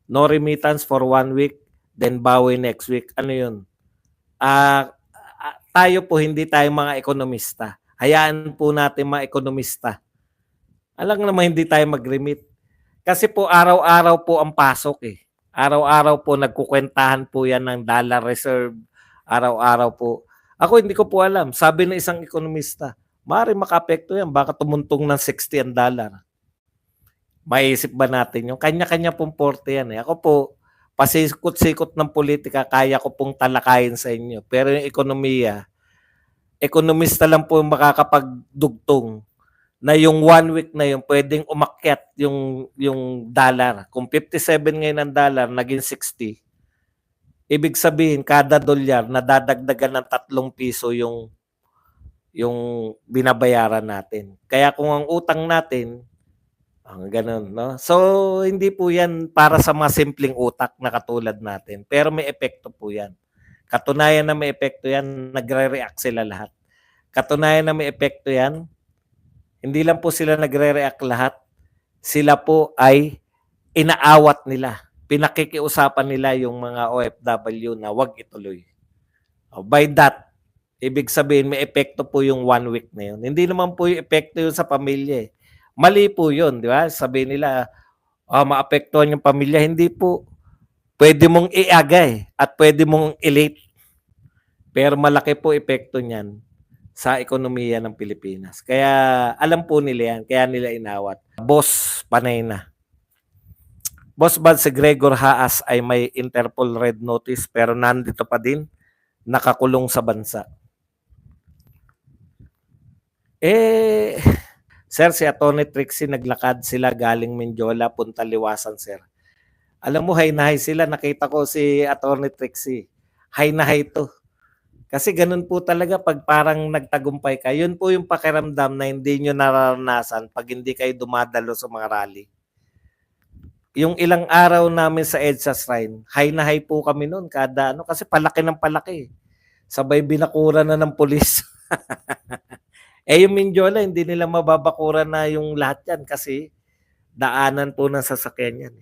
No remittance for 1 week, then bawi next week. Ano yun? Tayo po, hindi tayo mga ekonomista. Hayaan po natin mga ekonomista. Alam naman hindi tayo mag-remit. Kasi po araw-araw po ang pasok eh. Araw-araw po nagkukwentahan po yan ng dollar reserve. Araw-araw po. Ako hindi ko po alam. Sabi ng isang ekonomista, maaari makaapekto yan. Baka tumuntong ng 60 ang dollar. Maisip ba natin yung kanya-kanya pong porte yan eh. Ako po, pasikot-sikot ng politika, kaya ko pong talakayin sa inyo. Pero yung ekonomiya, ekonomista lang po yung makakapagdugtong na yung 1 week na yun pwedeng umakyat yung dollar. Kung 57 ngayon ang dollar, naging 60. Ibig sabihin, kada dolyar, nadadagdagan ng 3 piso yung binabayaran natin. Kaya kung ang utang natin, ang ganun, no? So, hindi po yan para sa mga simpleng utak na katulad natin. Pero may epekto po yan. Katunayan na may epekto yan, nagre-react sila lahat. Katunayan na may epekto yan, hindi lang po sila nagre-react lahat, sila po ay inaawat nila. Pinakikiusapan nila yung mga OFW na wag ituloy. By that, ibig sabihin may epekto po yung 1 week na yun. Hindi naman po yung epekto yun sa pamilya eh. Mali po yun, di ba? Sabihin nila, maapektuhan yung pamilya. Hindi po. Pwede mong iagay at pwede mong i-late. Pero malaki po epekto niyan sa ekonomiya ng Pilipinas. Kaya alam po nila yan, kaya nila inawat. Boss, panay na. Boss Bad, si Gregor Haas ay may Interpol Red Notice pero nandito pa din, nakakulong sa bansa. Sir, si Atty. Trixie naglakad sila galing Mindiola, punta Liwasan, sir. Alam mo, hay na hay sila. Nakita ko si Atty. Trixie. Hay na hay to. Kasi ganun po talaga pag parang nagtagumpay ka. Yun po yung pakiramdam na hindi nyo nararanasan pag hindi kayo dumadalo sa mga rally. Yung ilang araw namin sa EDSA Shrine, hay na hay po kami noon kada ano kasi palaki ng palaki. Sabay binakura na ng pulis. Yung Mindiola, hindi nila mababakura na yung lahat yan kasi daanan po ng sasakyan yan.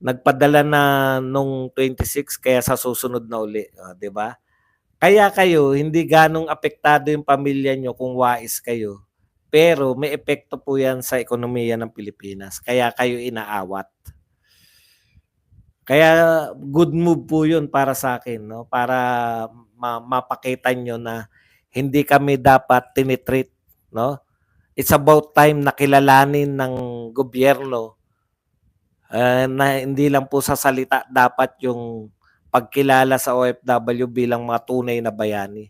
Nagpadala na nung 26 kaya sa susunod na uli, 'di ba? Kaya kayo hindi ganong apektado yung pamilya nyo kung wais kayo. Pero may epekto po yan sa ekonomiya ng Pilipinas. Kaya kayo inaawat. Kaya good move po yun para sa akin, no? Para mapakita nyo na hindi kami dapat tinitreat, no? It's about time na kilalanin ng gobyerno na hindi lang po sa salita dapat yung pagkilala sa OFW bilang mga tunay na bayani,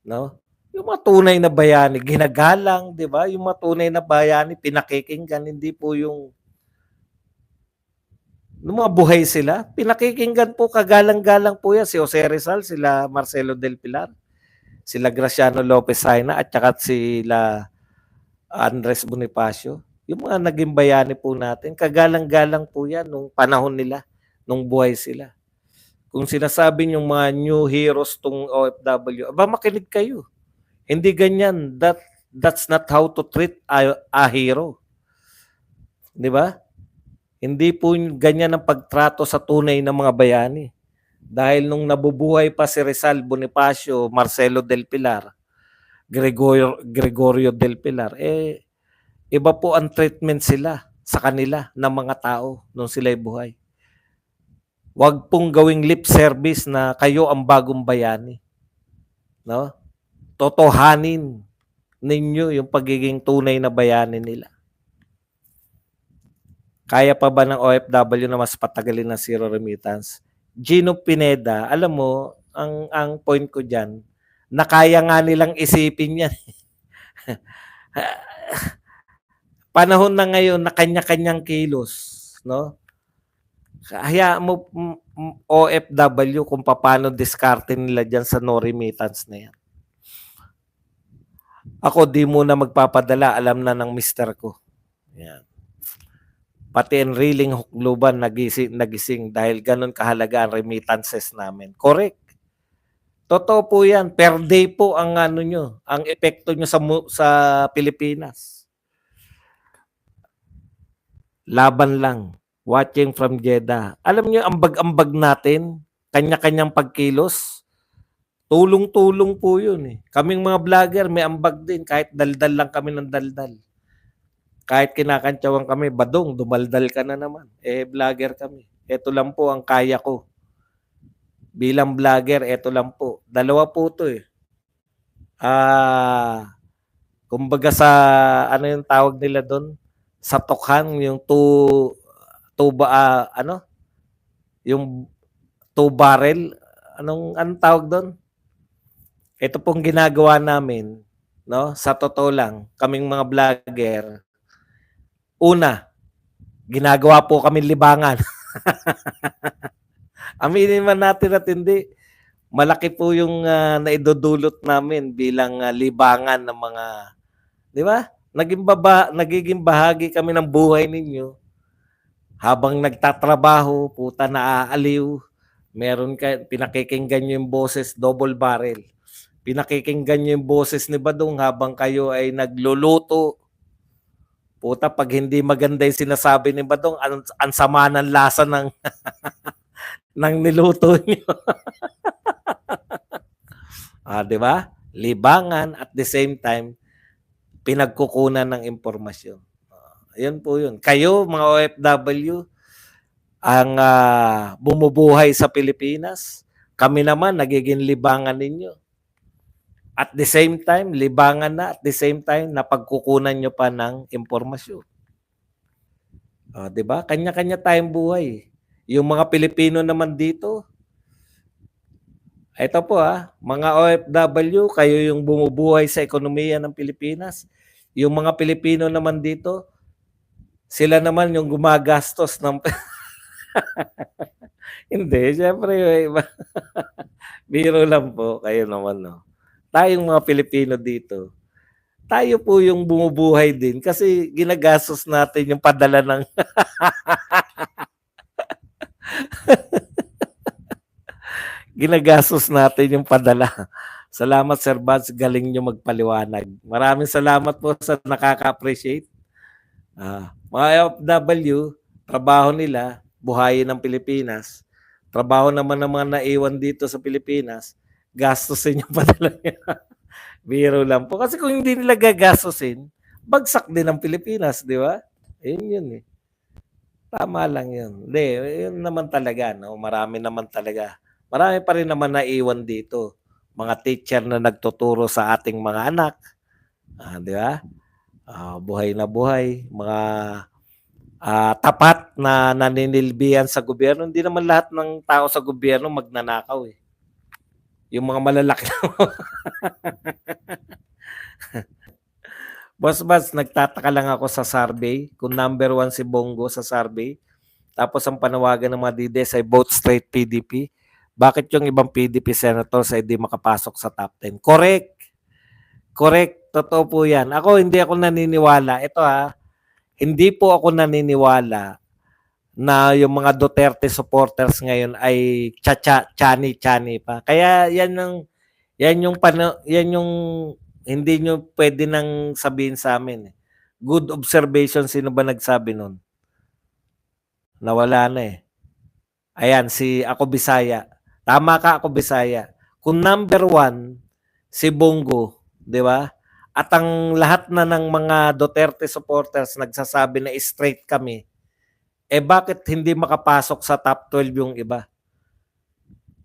no? Yung mga tunay na bayani, ginagalang, 'di ba? Yung mga tunay na bayani pinakikinggan, hindi po yung mga buhay sila. Pinakikinggan po, kagalang-galang po yan. Si Jose Rizal, sila Marcelo del Pilar, sila Graciano Lopez Haina, at saka sila Andres Bonifacio. Yung mga naging bayani po natin, kagalang-galang po yan nung panahon nila, nung buhay sila. Kung sinasabi yung mga new heroes tong OFW, aba makinig kayo. Hindi ganyan. That's not how to treat a hero. Di ba? Hindi po ganyan ang pagtrato sa tunay na mga bayani. Dahil nung nabubuhay pa si Rizal, Bonifacio, Marcelo del Pilar, Gregorio del Pilar, iba po ang treatment sila sa kanila ng mga tao nung sila'y buhay. Huwag pong gawing lip service na kayo ang bagong bayani. No? Totohanin ninyo yung pagiging tunay na bayani nila. Kaya pa ba ng OFW na mas patagalin ng zero remittance? Gino Pineda, alam mo, ang point ko dyan, na kaya nga nilang isipin yan. Panahon na ngayon na kanya-kanyang kilos, no? Kaya mo OFW kung paano diskarte nila dyan sa no remittance na yan. Ako, di muna magpapadala, alam na ng mister ko. Yan. Pati ang reeling hukluban nagising dahil ganun kahalaga ang remittances namin. Correct. Totoo po yan. Per day po ang ano nyo, ang epekto nyo sa Pilipinas. Laban lang. Watching from Jeddah. Alam niyo ambag-ambag natin, kanya-kanyang pagkilos, tulong-tulong po 'yun, eh. Kaming mga vlogger may ambag din kahit daldal lang kami ng daldal. Kahit kinakantyawan kami, "Badong dumaldal ka na naman." Eh, vlogger kami. Eto lang po ang kaya ko. Bilang vlogger, eto lang po. Dalawa po 'to, eh. Kumbaga sa ano yung tawag nila dun, sa tukhang yung ano, yung 2 barrel, anong tawag dun? Ito pong ginagawa namin, no, sa totoo lang, kaming mga vlogger, una, ginagawa po kaming libangan. Aminin man natin at hindi, malaki po yung naidudulot namin bilang libangan ng mga, 'di ba? Nagiging bahagi kami ng buhay ninyo habang nagtatrabaho, puta naaaliw. Meron pinakikinggan niyo yung boses double barrel. Pinakikinggan niyo yung boses ni Badong habang kayo ay nagluluto. Puta, pag hindi maganda yung sinasabi ni Badong, ang sama ng lasa ng ng niluto niyo. 'Di ba? Libangan at the same time pinagkukunan ng impormasyon. Ayun po 'yun. Kayo mga OFW ang bumubuhay sa Pilipinas, kami naman nagiging libangan ninyo. At the same time, libangan na, at the same time napagkukunan nyo pa ng impormasyon. 'Di ba? Kanya-kanya tayong buhay. Yung mga Pilipino naman dito, ito po mga OFW, kayo yung bumubuhay sa ekonomiya ng Pilipinas. Yung mga Pilipino naman dito, sila naman yung gumagastos ng hindi, siyempre iba. Biro lang po, kayo naman, no. Tayong mga Pilipino dito, tayo po yung bumubuhay din kasi ginagastos natin yung padala ng ginagastos natin yung padala. Salamat Sir Buds, galing nyo magpaliwanag. Maraming salamat po sa nakaka-appreciate. Mga OFW, trabaho nila, buhayin ng Pilipinas. Trabaho naman ng mga naiwan dito sa Pilipinas, gastusin yung padala niya. Biro lang po. Kasi kung hindi nila gagastusin, bagsak din ang Pilipinas, di ba? Yun eh. Tama lang yun. Hindi, yun naman talaga, no? Marami naman talaga. Marami pa rin naman naiwan dito. Mga teacher na nagtuturo sa ating mga anak. Di ba? Buhay na buhay. Mga tapat na naninilbihan sa gobyerno. Hindi naman lahat ng tao sa gobyerno magnanakaw eh. Yung mga malalaki. Boss Bats, nagtataka lang ako sa survey kung number 1 si Bongo sa survey. Tapos ang panawagan ng mga DDS ay vote straight PDP. Bakit yung ibang PDP senators ay di makapasok sa top 10? Correct. Correct. Totoo po yan. Ako, hindi ako naniniwala. Ito hindi po ako naniniwala na yung mga Duterte supporters ngayon ay chani pa. Kaya yan yung hindi nyo pwede nang sabihin sa amin. Good observation. Sino ba nagsabi nun? Nawala na eh. Ayan, si Ako Bisaya. Tama ka, Ako Bisaya. Kung number 1, si Bongo, di ba? At ang lahat na ng mga Duterte supporters nagsasabi na straight kami, bakit hindi makapasok sa top 12 yung iba?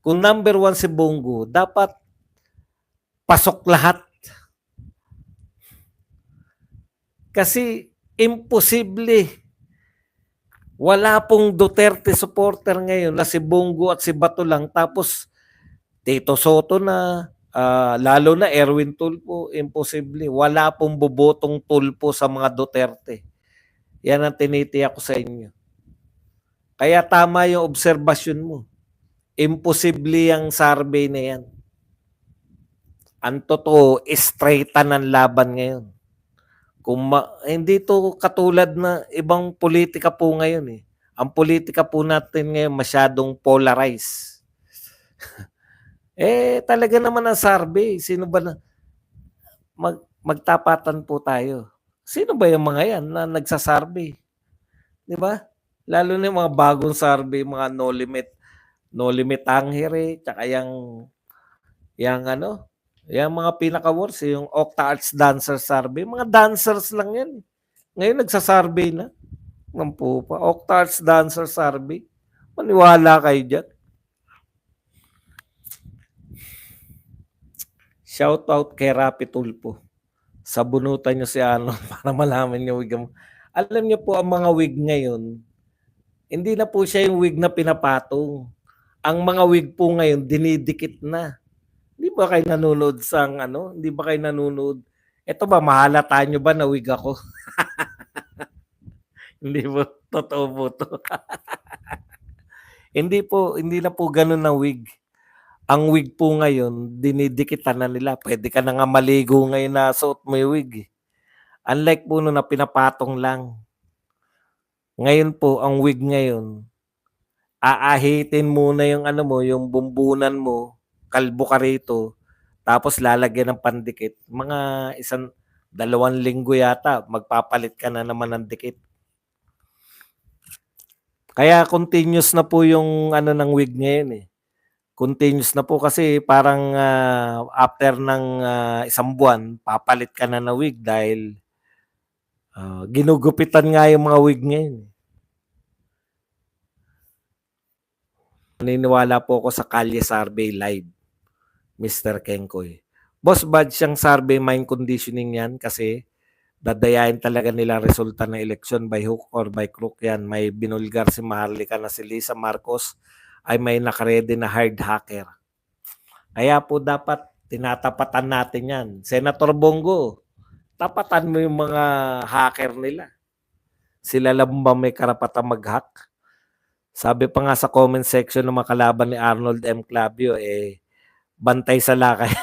Kung number 1 si Bongo, dapat pasok lahat. Kasi imposible. Wala pong Duterte supporter ngayon na si Bongo at si Bato lang. Tapos Tito Soto na, lalo na Erwin Tulfo, imposible. Wala pong bobotong Tulfo sa mga Duterte. Yan ang tinitiyak ko sa inyo. Kaya tama yung obserbasyon mo. Imposible ang survey na yan. Ang totoo, straightan ang laban ngayon. Hindi to katulad na ibang politika po ngayon eh. Ang politika po natin ngayon masyadong polarized. Talaga naman ang survey. Sino ba na magtapatan po tayo? Sino ba yung mga yan na nagsasurvey? 'Di ba? Lalo na yung mga bagong survey, mga No Limit Angere, tsaka yang ano, yang mga pinaka-worst, yung Octa Arts Dancer Survey. Mga dancers lang yan. Ngayon nagsasurvey na. Ng pupa. Octa Arts Dancer Survey. Maniwala kayo dyan. Shout out kay Rapi Tulpo. Sabunutan nyo si Arnold para malaman nyo wig. Alam nyo po, ang mga wig ngayon, hindi na po siya yung wig na pinapatong. Ang mga wig po ngayon, dinidikit na. Hindi ba kayo nanonood sa ano? Hindi ba kayo nanonood? Ito ba, mahalata nyo ba na wig ako? Hindi po, totoo po to. Hindi na po ganun na wig. Ang wig po ngayon, dinidikitan na nila. Pwede ka na nga maligo ngayon na suot mo yung wig. Unlike po na pinapatong lang. Ngayon po, ang wig ngayon, aahitin muna yung ano mo, yung bumbunan mo, kalbo ka rito, tapos lalagyan ng pandikit. Mga 2 linggo yata, magpapalit ka na naman ng dikit. Kaya continuous na po yung ano ng wig ngayon eh. Continuous na po kasi parang after ng 1 buwan, papalit ka na ng wig dahil ginugupitan nga yung mga wig ngayon. Naniniwala po ako sa Kalye Survey Live, Mr. Kenkoy. Boss, bad siyang survey mind conditioning yan kasi dadayain talaga nila resulta ng eleksyon by hook or by crook yan. May binulgar si Maharlika na si Lisa Marcos ay may nakaredy na hard hacker. Kaya po dapat tinatapatan natin yan. Senator Bongo, tapatan mo yung mga hacker nila. Sila lang ba may karapatang mag-hack? Sabi pa nga sa comment section ng mga kalaban ni Arnold M. Clavio, bantay sa lakay.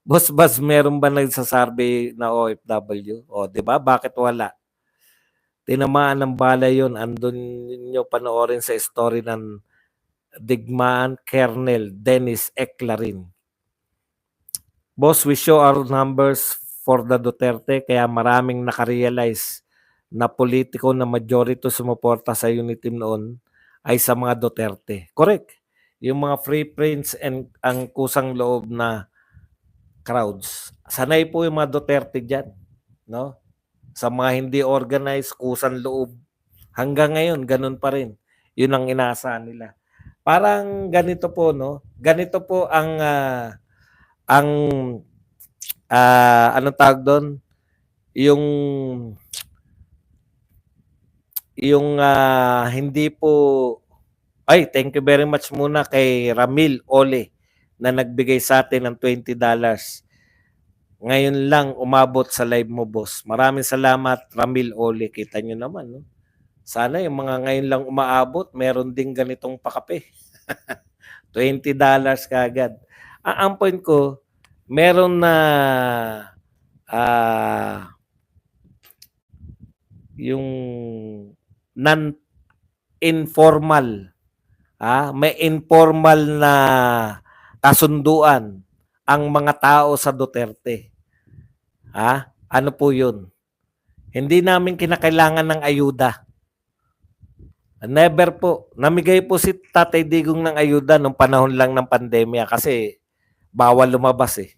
Boss Bas, meron ba nagsasurvey na OFW? O, di ba? Bakit wala? Tinamaan ng bala yun. Andun nyo panoorin sa story ng Digmaan Kernel Dennis Eclarin. Boss, we show our numbers for the Duterte kaya maraming nakarealize na politiko na majority sumuporta sa unity noon ay sa mga Duterte. Correct. Yung mga free prints and ang kusang loob na crowds. Sanay po yung mga Duterte dyan. No? Sa mga hindi organized, kusang loob. Hanggang ngayon, ganun pa rin. Yun ang inaasahan nila. Parang ganito po, no? Ganito po ang anong tawag doon? Yung hindi po thank you very much muna kay Ramil Ole na nagbigay sa atin ng $20. Ngayon lang umabot sa live mo, boss. Maraming salamat, Ramil Ole. Kita nyo naman, no? Sana yung mga ngayon lang umaabot, meron ding ganitong pakape. $20 kagad. Ang point ko, meron na yung non-informal, may informal na kasunduan ang mga tao sa Duterte. Ano po yun? Hindi namin kinakailangan ng ayuda. Never po. Namigay po si Tatay Digong ng ayuda nung panahon lang ng pandemya kasi bawal lumabas eh.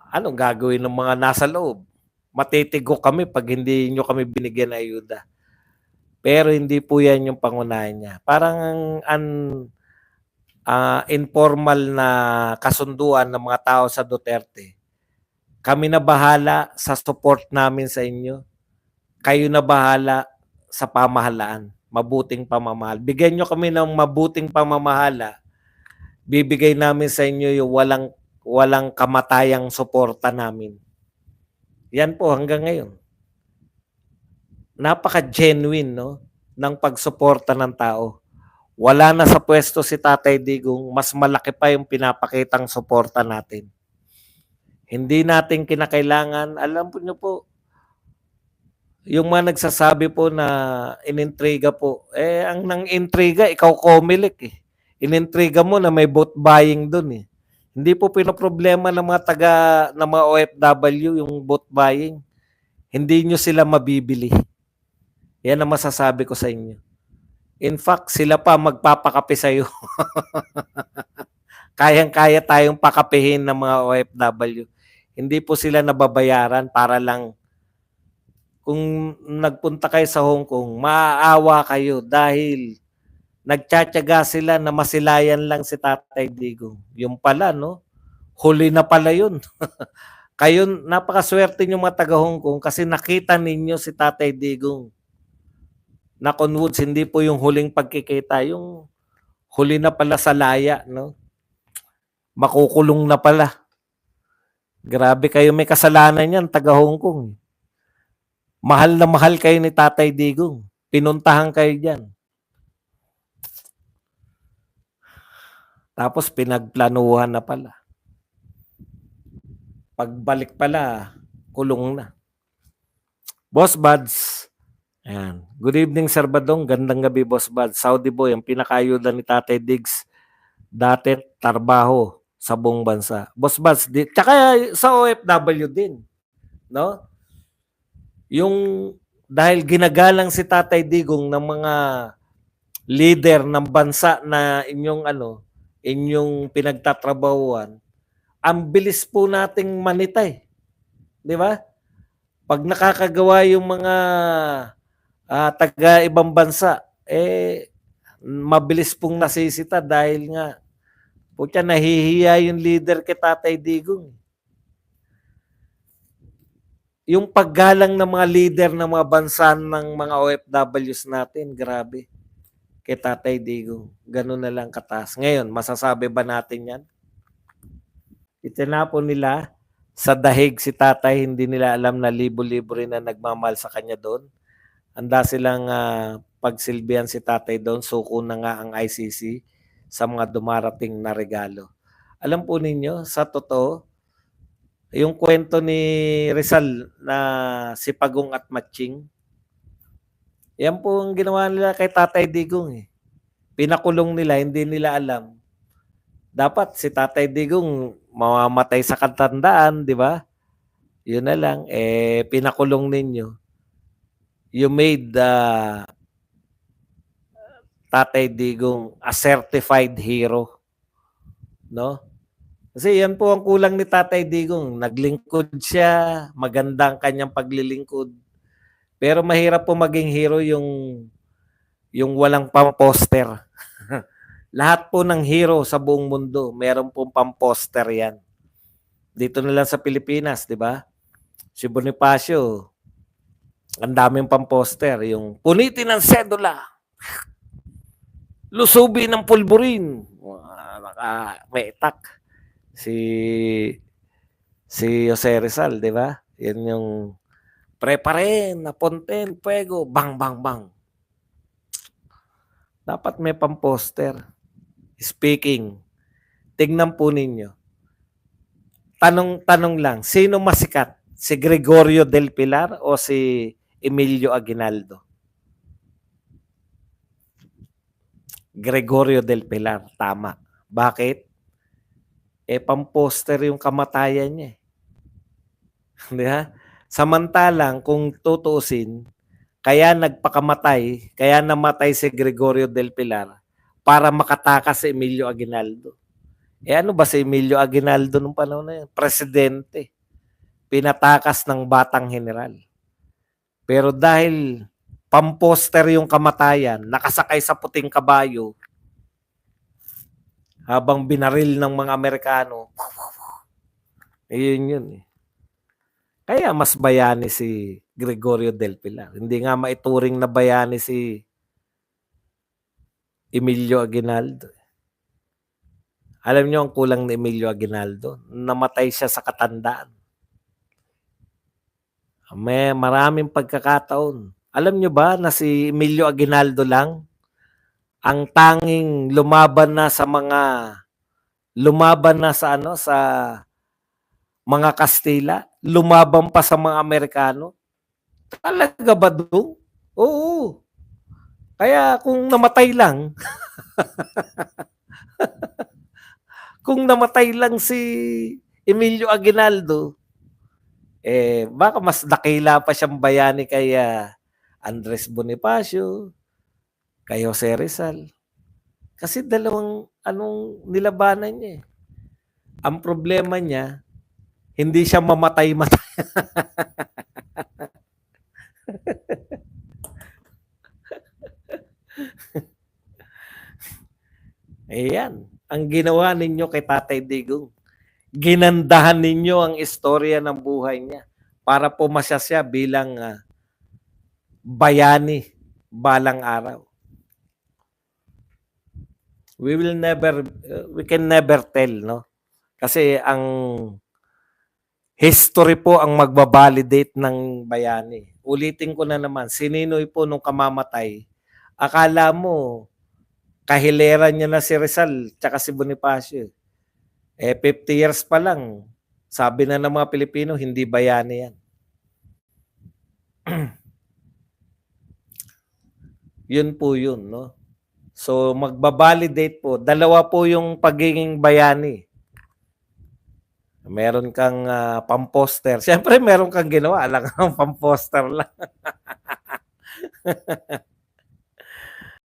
Anong gagawin ng mga nasa loob? Matitigo kami pag hindi nyo kami binigyan ng ayuda. Pero hindi po yan yung pangunahin niya. Parang informal na kasunduan ng mga tao sa Duterte. Kami na bahala sa support namin sa inyo. Kayo na bahala sa pamahalaan. Mabuting pamamahal. Bigyan nyo kami ng mabuting pamamahala. Bibigay namin sa inyo yung walang kamatayang suporta namin. Yan po hanggang ngayon. Napaka-genuine, no, ng pagsuporta ng tao. Wala na sa pwesto si Tatay Digong, mas malaki pa yung pinapakitang suporta natin. Hindi natin kinakailangan, alam po nyo po, yung mga nagsasabi po na inintriga po, ang nang-intriga, ikaw Comelec eh. Inintriga mo na may vote buying dun eh. Hindi po pinoproblema ng mga OFW yung vote buying. Hindi nyo sila mabibili. Yan ang masasabi ko sa inyo. In fact, sila pa magpapakape sa'yo. Kayang-kaya tayong pakapehin ng mga OFW. Hindi po sila nababayaran para lang kung nagpunta kayo sa Hong Kong, maaawa kayo dahil nagtiyatiyaga sila na masilayan lang si Tatay Digong. Yung pala, no? Huli na pala yun. Kayo, napakaswerte nyo mga taga Hong Kong kasi nakita ninyo si Tatay Digong. Knock on wood, hindi po yung huling pagkikita, yung huli na pala sa laya, no? Makukulong na pala. Grabe kayo, may kasalanan yan, taga Hong Kong. Mahal na mahal kayo ni Tatay Digong. Pinuntahan kayo dyan. Tapos pinagplanuhan na pala. Pagbalik pala, kulong na. Boss Buds, ayan. Good evening, Sir Badong. Gandang gabi, Boss Buds. Saudi Boy, ang pinakayuda ni Tatay Diggs. Dati, trabaho sa buong bansa. Boss Buds, tsaka sa OFW din. No? Yung dahil ginagalang si Tatay Digong ng mga leader ng bansa na inyong pinagtatrabahuan, ang bilis po nating manitay. Di ba? Pag nakakagawa yung mga taga ibang bansa, mabilis pong nasisita dahil nga putya nahihiya yung leader kay Tatay Digong. Yung paggalang ng mga leader ng mga bansa ng mga OFWs natin, grabe. Kay Tatay Digong, ganun na lang kataas. Ngayon, masasabi ba natin yan? Itinapon nila sa dahig si Tatay, hindi nila alam na libo-libo rin na nagmamahal sa kanya doon. Handa silang pagsilbihan si Tatay doon, suko na nga ang ICC sa mga dumarating na regalo. Alam po ninyo, sa totoo, yung kwento ni Rizal na si Pagong at Matching, yan po ang ginawa nila kay Tatay Digong. Pinakulong nila, hindi nila alam. Dapat si Tatay Digong mamamatay sa katandaan, di ba? Yun na lang, pinakulong ninyo. You made Tatay Digong a certified hero. No? Kasi yan po ang kulang ni Tatay Digong. Naglingkod siya, maganda ang kanyang paglilingkod. Pero mahirap po maging hero yung walang pang-poster. Lahat po ng hero sa buong mundo, meron pong pang-poster yan. Dito na lang sa Pilipinas, di ba? Si Bonifacio, ang daming pang-poster. Yung punitin ng sedula, lusubi ng pulburin, may itak. Si Jose Rizal, di ba? Yan yung preparen, naponten, puego, bang, bang, bang. Dapat may pang-poster. Speaking, tignan po ninyo. Tanong lang, sino masikat? Si Gregorio del Pilar o si Emilio Aguinaldo? Gregorio del Pilar, tama. Bakit? Pang-poster yung kamatayan niya. Di ba? Samantalang kung tutuusin, kaya nagpakamatay, kaya namatay si Gregorio del Pilar para makatakas si Emilio Aguinaldo. Ano ba si Emilio Aguinaldo nung panahon na yun? Presidente. Pinatakas ng batang general. Pero dahil pamposter yung kamatayan, nakasakay sa puting kabayo, habang binaril ng mga Amerikano, yun. Kaya mas bayani si Gregorio del Pilar. Hindi nga maituring na bayani si Emilio Aguinaldo. Alam niyo ang kulang ni Emilio Aguinaldo? Namatay siya sa katandaan. May maraming pagkakataon. Alam niyo ba na si Emilio Aguinaldo lang ang tanging lumaban na sa mga Kastila, lumaban pa sa mga Amerikano? Talaga ba doon? Oo. Kaya kung namatay lang, kung namatay lang si Emilio Aguinaldo, baka mas dakila pa siyang bayani kaya Andres Bonifacio, kay Jose Rizal. Kasi dalawang nilabanan niya eh. Ang problema niya, hindi siya mamatay-matay. Ayan, ang ginawa ninyo kay Tatay Digong. Ginandahan ninyo ang istorya ng buhay niya para pumasya siya bilang bayani balang araw. We can never tell, no? Kasi ang history po ang magbabalidate ng bayani. Ulitin ko na naman, si Ninoy po nung kamamatay, akala mo kahileran niya na si Rizal tsaka si Bonifacio. 50 years pa lang, sabi na ng mga Pilipino, hindi bayani yan. Yun po yun, no? So, magbabalidate po. Dalawa po yung pagiging bayani. Meron kang pamposter. Siyempre, meron kang ginawa. Alam kang pamposter lang.